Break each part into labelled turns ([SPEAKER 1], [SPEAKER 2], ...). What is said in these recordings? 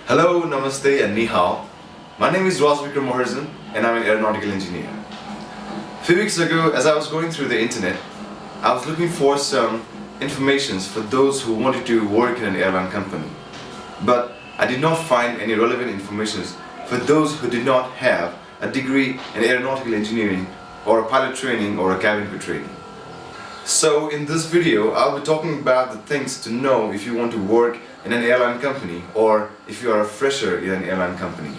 [SPEAKER 1] Hello, Namaste and Ni Hao. My name is Vikram Moharjan and I'm an aeronautical engineer. A few weeks ago, as I was going through the internet, I was looking for some informations for those who wanted to work in an airline company. But I did not find any relevant information for those who did not have a degree in aeronautical engineering or a pilot training or a cabin crew training. So in this video, I'll be talking about the things to know if you want to work in an airline company or if you are a fresher in an airline company.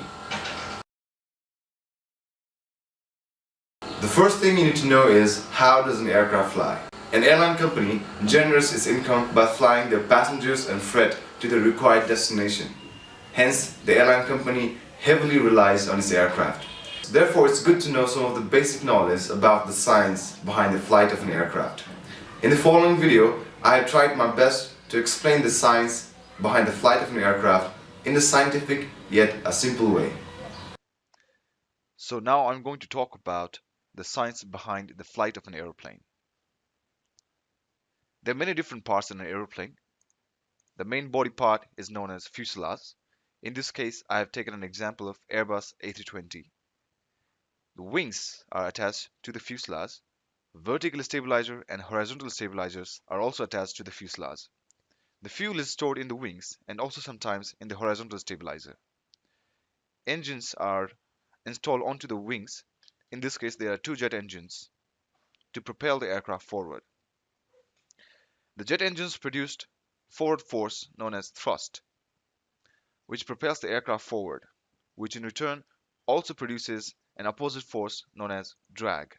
[SPEAKER 1] The first thing you need to know is, how does an aircraft fly? An airline company generates its income by flying their passengers and freight to the required destination. Hence, the airline company heavily relies on its aircraft. Therefore, it's good to know some of the basic knowledge about the science behind the flight of an aircraft. In the following video, I have tried my best to explain the science behind the flight of an aircraft in a scientific yet a simple way.
[SPEAKER 2] So now I'm going to talk about the science behind the flight of an aeroplane. There are many different parts in an aeroplane. The main body part is known as fuselage. In this case, I have taken an example of Airbus A320. The wings are attached to the fuselage. Vertical stabilizer and horizontal stabilizers are also attached to the fuselage. The fuel is stored in the wings and also sometimes in the horizontal stabilizer. Engines are installed onto the wings. In this case, there are two jet engines to propel the aircraft forward. The jet engines produced forward force known as thrust, which propels the aircraft forward, which in return also produces an opposite force known as drag.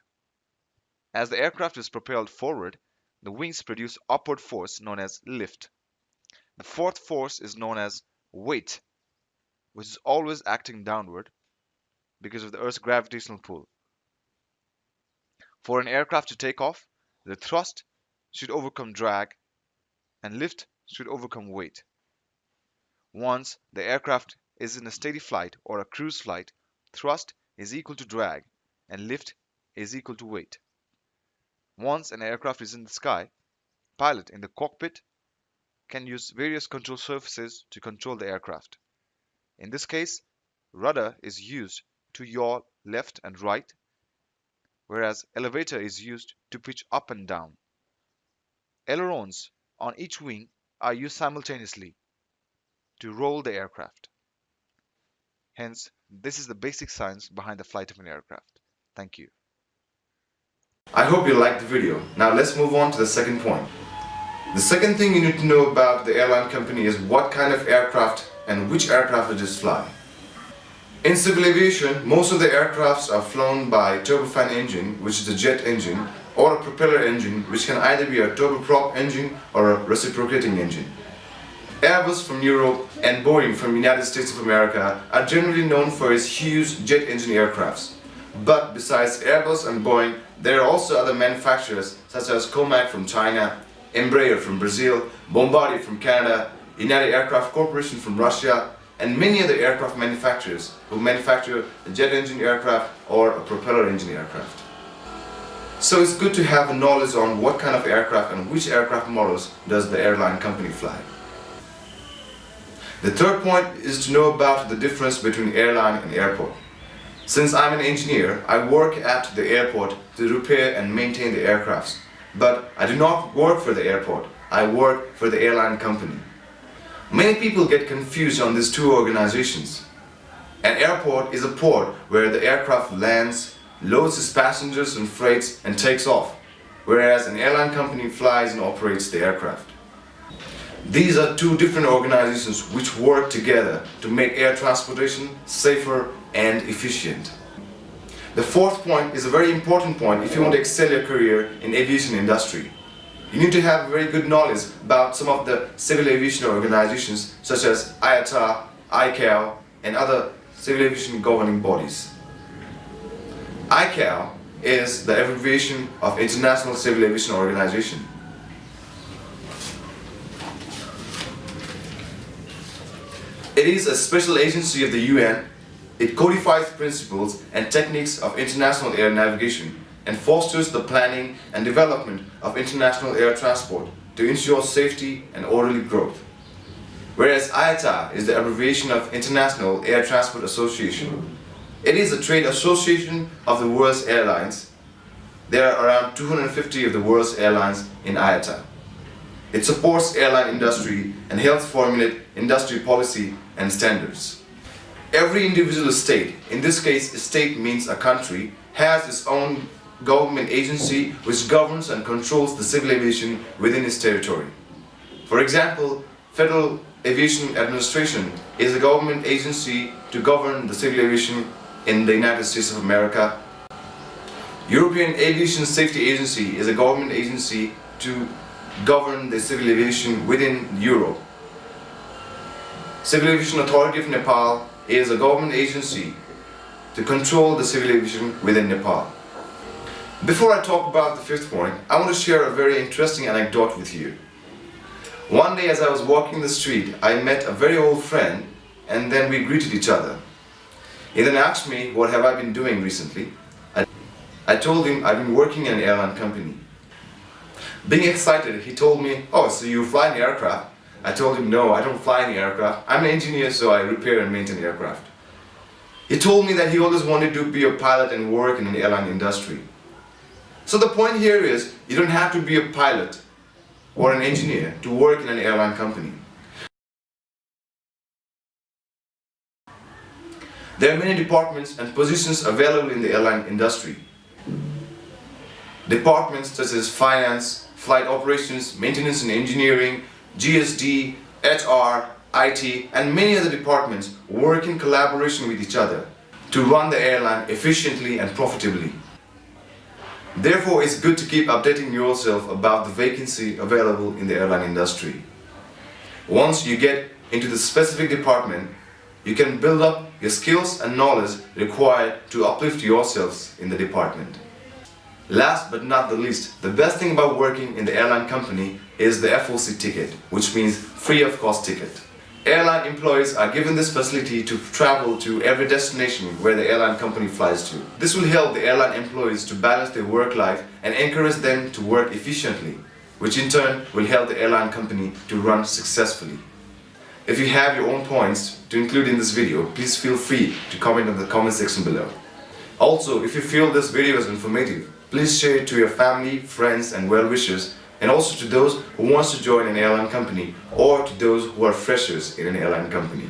[SPEAKER 2] As the aircraft is propelled forward, the wings produce upward force known as lift. The fourth force is known as weight, which is always acting downward because of the Earth's gravitational pull. For an aircraft to take off, the thrust should overcome drag and lift should overcome weight. Once the aircraft is in a steady flight or a cruise flight, thrust is equal to drag and lift is equal to weight. Once an aircraft is in the sky, pilot in the cockpit can use various control surfaces to control the aircraft. In this case, rudder is used to yaw left and right, whereas elevator is used to pitch up and down. Ailerons on each wing are used simultaneously to roll the aircraft. Hence, this is the basic science behind the flight of an aircraft. Thank you.
[SPEAKER 1] I hope you liked the video. Now let's move on to the second point. The second thing you need to know about the airline company is what kind of aircraft and which aircraft it is flying. In civil aviation, most of the aircrafts are flown by a turbofan engine, which is a jet engine, or a propeller engine, which can either be a turboprop engine or a reciprocating engine. Airbus from Europe and Boeing from the United States of America are generally known for its huge jet engine aircrafts. But besides Airbus and Boeing, there are also other manufacturers such as Comac from China, Embraer from Brazil, Bombardier from Canada, United Aircraft Corporation from Russia, and many other aircraft manufacturers who manufacture a jet engine aircraft or a propeller engine aircraft. So it's good to have a knowledge on what kind of aircraft and which aircraft models does the airline company fly. The third point is to know about the difference between airline and airport. Since I'm an engineer, I work at the airport to repair and maintain the aircrafts. But I do not work for the airport, I work for the airline company. Many people get confused on these two organizations. An airport is a port where the aircraft lands, loads its passengers and freights and takes off, whereas an airline company flies and operates the aircraft. These are two different organizations which work together to make air transportation safer and efficient. The fourth point is a very important point if you want to excel your career in aviation industry. You need to have very good knowledge about some of the civil aviation organizations such as IATA, ICAO, and other civil aviation governing bodies. ICAO is the abbreviation of International Civil Aviation Organization. It is a special agency of the UN. It codifies principles and techniques of international air navigation and fosters the planning and development of international air transport to ensure safety and orderly growth. whereas IATA is the abbreviation of International Air Transport Association. It is a trade association of the world's airlines. There are around 250 of the world's airlines in IATA. It supports airline industry and helps formulate industry policy and standards. Every individual state, in this case a state means a country, has its own government agency which governs and controls the civil aviation within its territory. For example, Federal Aviation Administration is a government agency to govern the civil aviation in the United States of America. European Aviation Safety Agency is a government agency to govern the civil aviation within Europe. Civil Aviation Authority of Nepal is a government agency to control the civil aviation within Nepal. Before I talk about the fifth point, I want to share a very interesting anecdote with you. One day as I was walking the street, I met a very old friend and then we greeted each other. He then asked me, what have I been doing recently? I told him I've been working in an airline company. Being excited, he told me, oh, so you fly an aircraft? I told him, no, I don't fly any aircraft. I'm an engineer, so I repair and maintain aircraft. He told me that he always wanted to be a pilot and work in an airline industry. So the point here is, you don't have to be a pilot or an engineer to work in an airline company. There are many departments and positions available in the airline industry. Departments such as finance, flight operations, maintenance and engineering, GSD, HR, IT, and many other departments work in collaboration with each other to run the airline efficiently and profitably. Therefore, it's good to keep updating yourself about the vacancy available in the airline industry. Once you get into the specific department, you can build up your skills and knowledge required to uplift yourselves in the department. Last but not the least, the best thing about working in the airline company is the FOC ticket, which means free of cost ticket. Airline employees are given this facility to travel to every destination where the airline company flies to. This will help the airline employees to balance their work life and encourage them to work efficiently, which in turn will help the airline company to run successfully. If you have your own points to include in this video, please feel free to comment in the comment section below. Also, if you feel this video is informative, please share it to your family, friends and well-wishers, and also to those who want to join an airline company or to those who are freshers in an airline company.